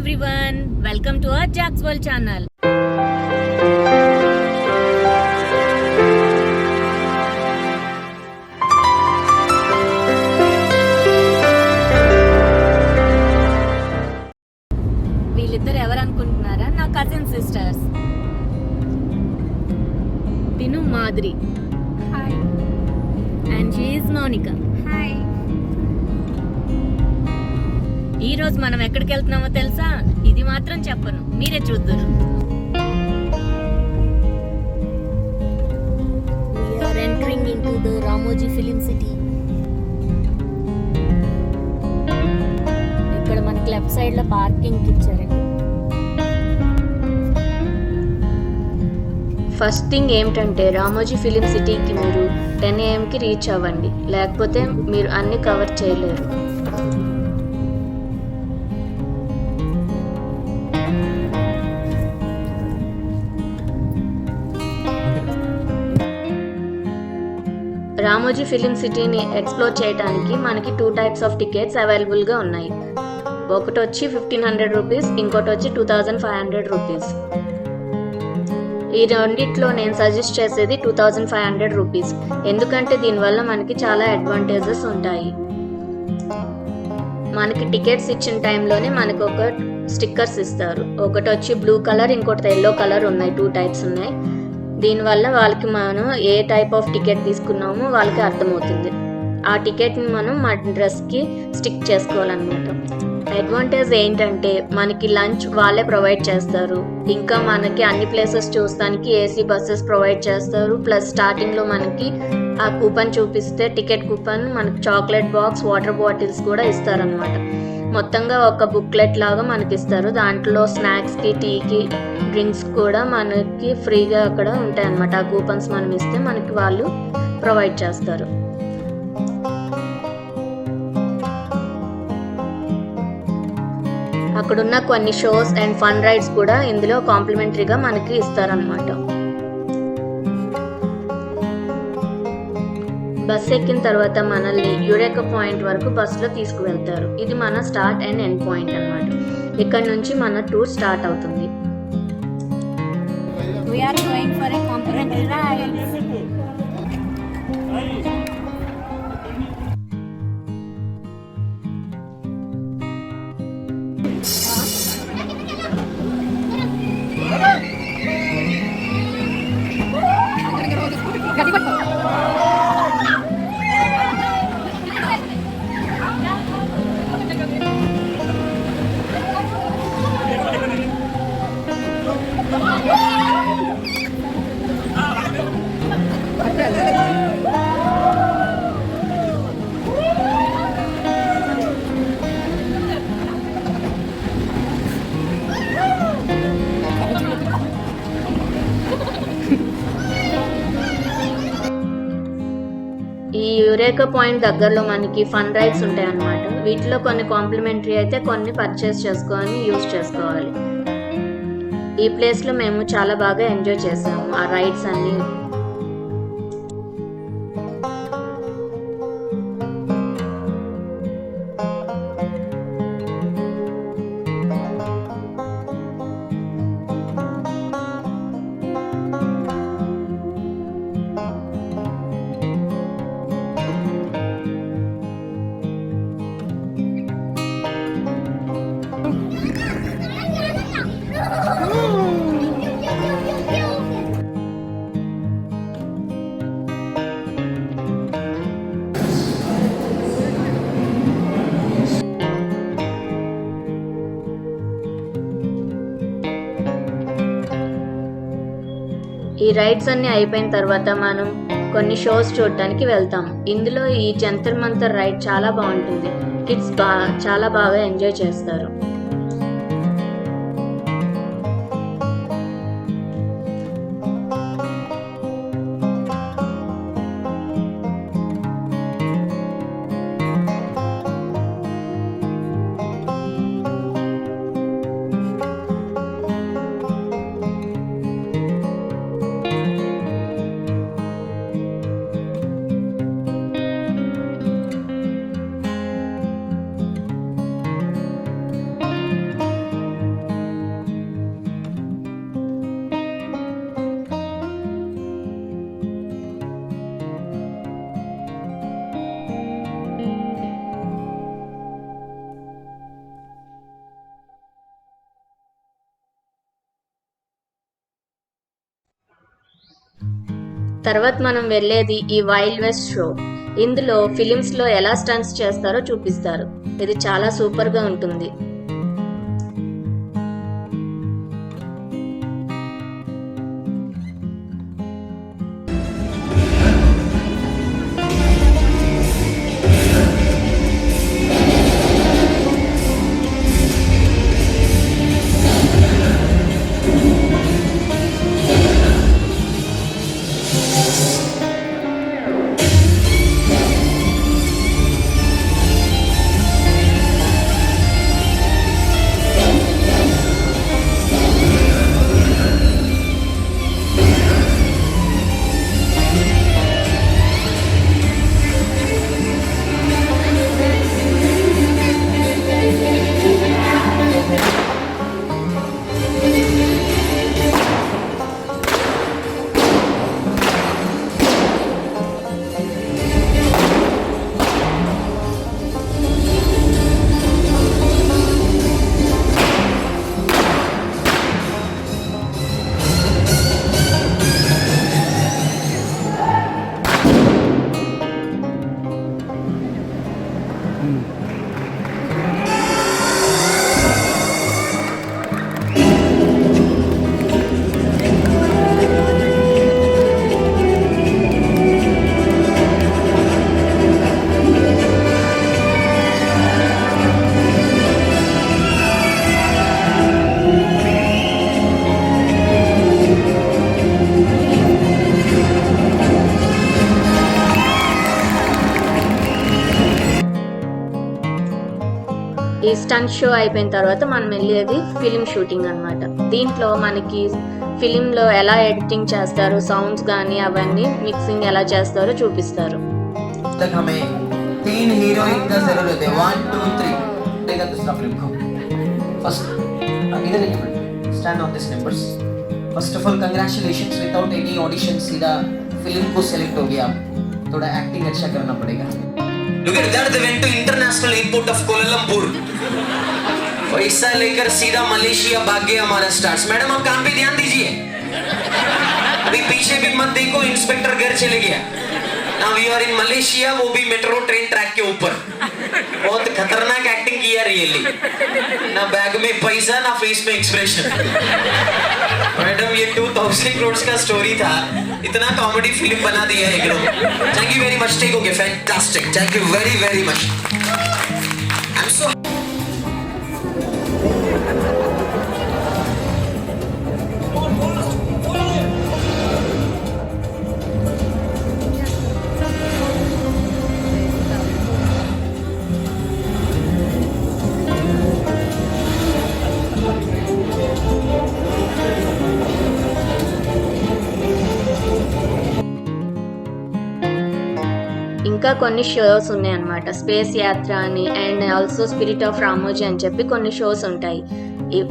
everyone, welcome to our Jack's World channel. వీళ్ళిద్దరు ఎవరు అనుకుంటున్నారా? నా కజిన్ సిస్టర్స్. తిను Madhuri. Hi. And she is Mounika. Hi. ఈ రోజు మనం ఎక్కడికి వెళ్తున్నామో తెలుసా? ఇది మాత్రం చెప్పను, మీరే చూద్దరు. We are entering into the Ramoji Film City. ఇక్కడ మనకి లెఫ్ట్ సైడ్ లో పార్కింగ్ ఇచ్చారండి. ఫస్ట్ థింగ్ ఏమిటంటే రామోజీ ఫిలిం సిటీకి మీరు 10 AM రీచ్ అవ్వండి, లేకపోతే మీరు అన్ని కవర్ చేయలేరు. రామోజీ ఫిలిం సిటీని ఎక్స్ప్లోర్ చేయడానికి మనకి 2 types ఆఫ్ టికెట్స్ అవైలబుల్గా ఉన్నాయి. ఒకటి వచ్చి 1500 రూపీస్, ఇంకోటి వచ్చి 2500 రూపీస్. ఈ రెండిట్లో నేను సజెస్ట్ చేసేది 2500 రూపీస్, ఎందుకంటే దీనివల్ల మనకి చాలా అడ్వాంటేజెస్ ఉంటాయి. మనకి టికెట్స్ ఇచ్చిన టైంలోనే మనకు ఒక స్టిక్కర్స్ ఇస్తారు. ఒకటి వచ్చి బ్లూ కలర్, ఇంకోటి ఎల్లో కలర్ ఉన్నాయి. 2 types ఉన్నాయి. దీనివల్ల వాళ్ళకి మనం ఏ టైప్ ఆఫ్ టికెట్ తీసుకున్నామో వాళ్ళకి అర్థమవుతుంది. ఆ టికెట్ని మనం మన డ్రెస్కి స్టిక్ చేసుకోవాలన్నమాట. అడ్వాంటేజ్ ఏంటంటే మనకి లంచ్ వాళ్ళే ప్రొవైడ్ చేస్తారు. ఇంకా మనకి అన్ని ప్లేసెస్ చూస్తానికి ఏసీ బస్సెస్ ప్రొవైడ్ చేస్తారు. ప్లస్ స్టార్టింగ్లో మనకి ఆ కూపన్ చూపిస్తే టికెట్ కూపన్ మనకి చాక్లెట్ బాక్స్, వాటర్ బాటిల్స్ కూడా ఇస్తారనమాట. మొత్తంగా ఒక బుక్లెట్ లాగా మనకి ఇస్తారు. దాంట్లో స్నాక్స్కి, టీకి, డ్రింక్స్ కూడా మనకి ఫ్రీగా అక్కడ ఉంటాయి అన్నమాట. ఆ కూపన్స్ మనం ఇస్తే మనకి వాళ్ళు ప్రొవైడ్ చేస్తారు. అక్కడున్న కొన్ని షోస్ అండ్ ఫన్ రైడ్స్ కూడా ఇందులో కాంప్లిమెంటరీగా మనకి ఇస్తారనమాట. బస్ ఎక్కిన తర్వాత మనల్ని యురేకా పాయింట్ వరకు బస్సులో తీసుకువెళ్తారు. ఇది మన స్టార్ట్ అండ్ ఎండ్ పాయింట్ అన్నమాట. ఇక్కడ నుంచి మన టూర్ స్టార్ట్ అవుతుంది. We are going for a complimentary ride. ఈ యురేకా పాయింట్ దగ్గరలో మనకి ఫన్ రైడ్స్ ఉంటాయి అన్నమాట. వీటిలో కొన్ని కాంప్లిమెంటరీ అయితే, కొన్ని పర్చేస్ చేసుకొని యూజ్ చేసుకోవాలి. ఈ ప్లేస్లో మేము చాలా బాగా ఎంజాయ్ చేసాము ఆ రైడ్స్ అన్నీ. ఈ రైడ్స్ అన్ని అయిపోయిన తర్వాత మనం కొన్ని షోస్ చూడటానికి వెళ్తాం. ఇందులో ఈ జంతర్ మంతర్ రైడ్ చాలా బాగుంటుంది. కిడ్స్ చాలా బాగా ఎంజాయ్ చేస్తారు. తర్వాత మనం వెళ్ళేది ఈ వైల్డ్ వెస్ట్ షో. ఇందులో ఫిలిమ్స్లో ఎలా స్టంట్స్ చేస్తారో చూపిస్తారు. ఇది చాలా సూపర్గా ఉంటుంది. ఈ స్టంట్ షో అయిపోయిన తర్వాత మనం వెళ్ళేది ఫిలిం షూటింగ్ అన్నమాట. దీంట్లో మనకి ఫిలింలో ఎలా ఎడిటింగ్ చేస్తారు, సౌండ్స్ కానీ అవన్నీ మిక్సింగ్ ఎలా చేస్తారో చూపిస్తారు. First of all congratulations. Without any audition सीधा फिल्म को सेलेक्ट हो गया. थोड़ा एक्टिंग अच्छा करना पड़ेगा. Look at that, they went to international airport of Kuala Lumpur. पैसा लेकर सीधा मलेशिया भाग गया हमारा स्टार्स. मैडम आप काम पे ध्यान दीजिए. अभी पीछे भी मत देखो, इंस्पेक्टर घर चले गया. Now we are in Malaysia, वो भी मेट्रो ट्रेन ट्रैक के ऊपर. बहुत खतरनाक एक्टिंग किया रियली. ना बैग में पैसा ना फेस में एक्सप्रेशन. मैडम ये 2000 करोड़ का स्टोरी था, इतना कॉमेडी फिल्म बना दिया है एकदम. Thank you very much. Take okay, fantastic. Thank you very very much. I am so ఇంకా కొన్ని షోస్ ఉన్నాయన్నమాట. స్పేస్ యాత్ర అని and also spirit of Ramoji అని చెప్పి కొన్ని షోస్ ఉంటాయి.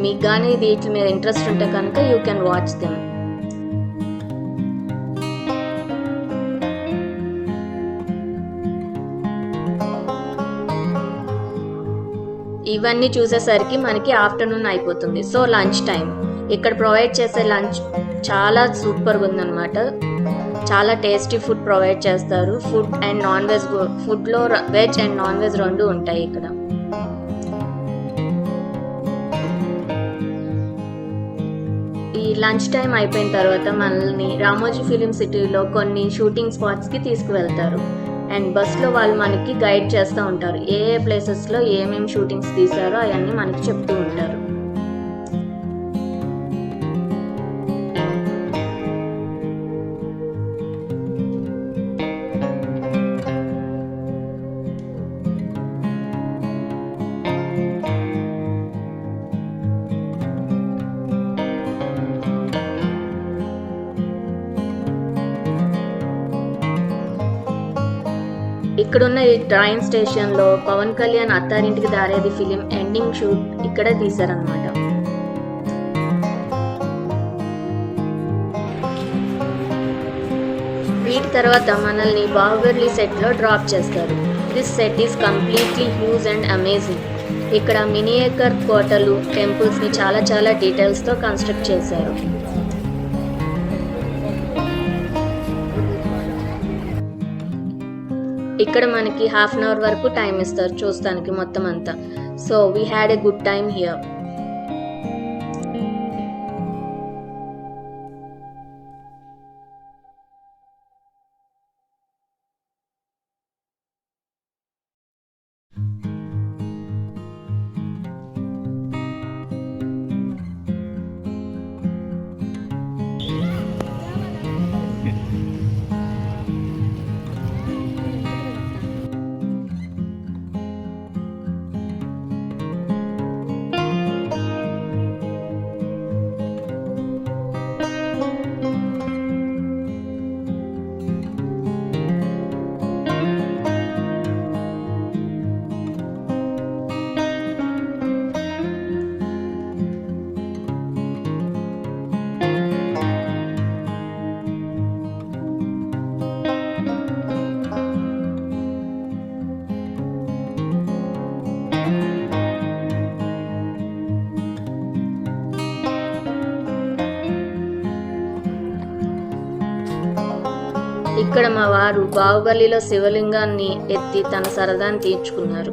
మీకు కానీ వీటి మీద ఇంట్రెస్ట్ ఉంటే కనుక యూ కెన్ వాచ్ దెమ్. ఇవన్నీ చూసేసరికి మనకి ఆఫ్టర్నూన్ అయిపోతుంది. So lunch time. ఇక్కడ ప్రొవైడ్ చేసే లంచ్ చాలా సూపర్గా ఉందన్నమాట. చాలా టేస్టీ ఫుడ్ ప్రొవైడ్ చేస్తారు. ఫుడ్ అండ్ నాన్ వెజ్, ఫుడ్లో వెజ్ అండ్ నాన్ వెజ్ రెండు ఉంటాయి ఇక్కడ. ఈ లంచ్ టైం అయిపోయిన తర్వాత మనల్ని రామోజీ ఫిలిం సిటీలో కొన్ని షూటింగ్ స్పాట్స్కి తీసుకువెళ్తారు. అండ్ బస్లో వాళ్ళు మనకి గైడ్ చేస్తూ ఉంటారు. ఏ ఏ ప్లేసెస్లో ఏమేమి షూటింగ్స్ తీసారో అవన్నీ మనకి చెప్తూ ఉంటారు. ఇక్కడున్న ఈ ట్రైన్ స్టేషన్లో Pawan Kalyan Attarintiki Daredi film ending shoot ఇక్కడే తీశారనమాట. వీటి తర్వాత మనల్ని బాహుబలి సెట్లో డ్రాప్ చేస్తారు. This set is completely huge and amazing. ఇక్కడ మినియేచర్ కోటలు, టెంపుల్స్ని చాలా చాలా డీటెయిల్స్తో కన్స్ట్రక్ట్ చేశారు. ఇక్కడ మనకి హాఫ్ అన్ అవర్ వరకు టైం ఇస్తారు చూస్తానికి మొత్తం అంతా. So we had a good time here. ఇక్కడ మా వారు బాహుబలిలో శివలింగాన్ని ఎత్తి తన సరదాన్ని తీర్చుకున్నారు.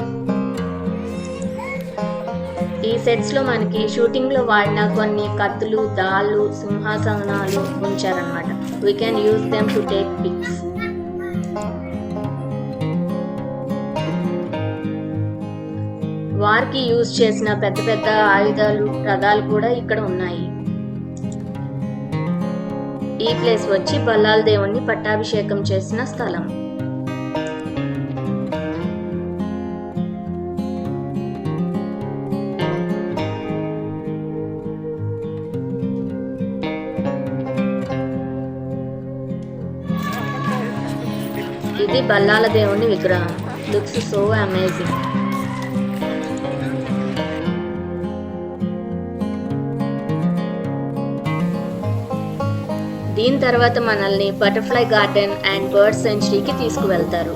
ఈ సెట్స్ లో మనకి షూటింగ్ లో వాడిన కొన్ని కత్తులు, దాళ్ళు, సింహాసనాలు ఉంచారనమాట. We can use them to take pics. వారికి యూజ్ చేసిన పెద్ద పెద్ద ఆయుధాలు, రథాలు కూడా ఇక్కడ ఉన్నాయి. ఈ ప్లేస్ వచ్చి బల్లాల దేవుణ్ణి పట్టాభిషేకం చేసిన స్థలం. ఇది బల్లాల దేవుణ్ణి విగ్రహం. Looks so amazing. దీని తర్వాత మనల్ని బటర్ఫ్లై గార్డెన్ అండ్ బర్డ్ సెంచరీకి తీసుకువెళ్తారు.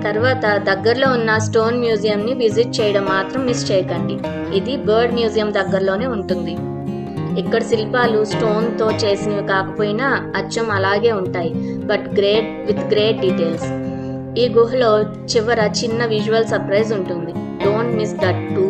తర్వాత దగ్గరలో ఉన్న స్టోన్ మ్యూజియంని విజిట్ చేయడం మాత్రం మిస్ చేయకండి. ఇది బర్డ్ మ్యూజియం దగ్గరలోనే ఉంటుంది. ఇక్కడ శిల్పాలు స్టోన్తో చేసినవి కాకపోయినా అచ్చం అలాగే ఉంటాయి, బట్ విత్ గ్రేట్ డీటెయిల్స్. ఈ గుహలో చివర చిన్న విజువల్ సర్ప్రైజ్ ఉంటుంది. Don't miss that two.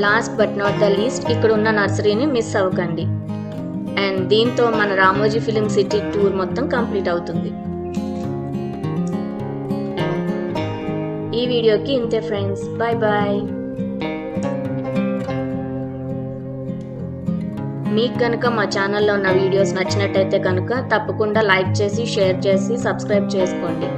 Last but not the least ఇక్కడ ఉన్న నర్సరీని మిస్ అవ్వకండి. అండ్ దీంతో మన రామోజీ ఫిలిం సిటీ టూర్ మొత్తం కంప్లీట్ అవుతుంది. ఈ వీడియోకి ఇంతే ఫ్రెండ్స్, బాయ్ బాయ్. మీకు కనుక మా ఛానల్లో ఉన్న వీడియోస్ నచ్చినట్టయితే కనుక తప్పకుండా లైక్ చేసి, షేర్ చేసి, సబ్స్క్రైబ్ చేసుకోండి.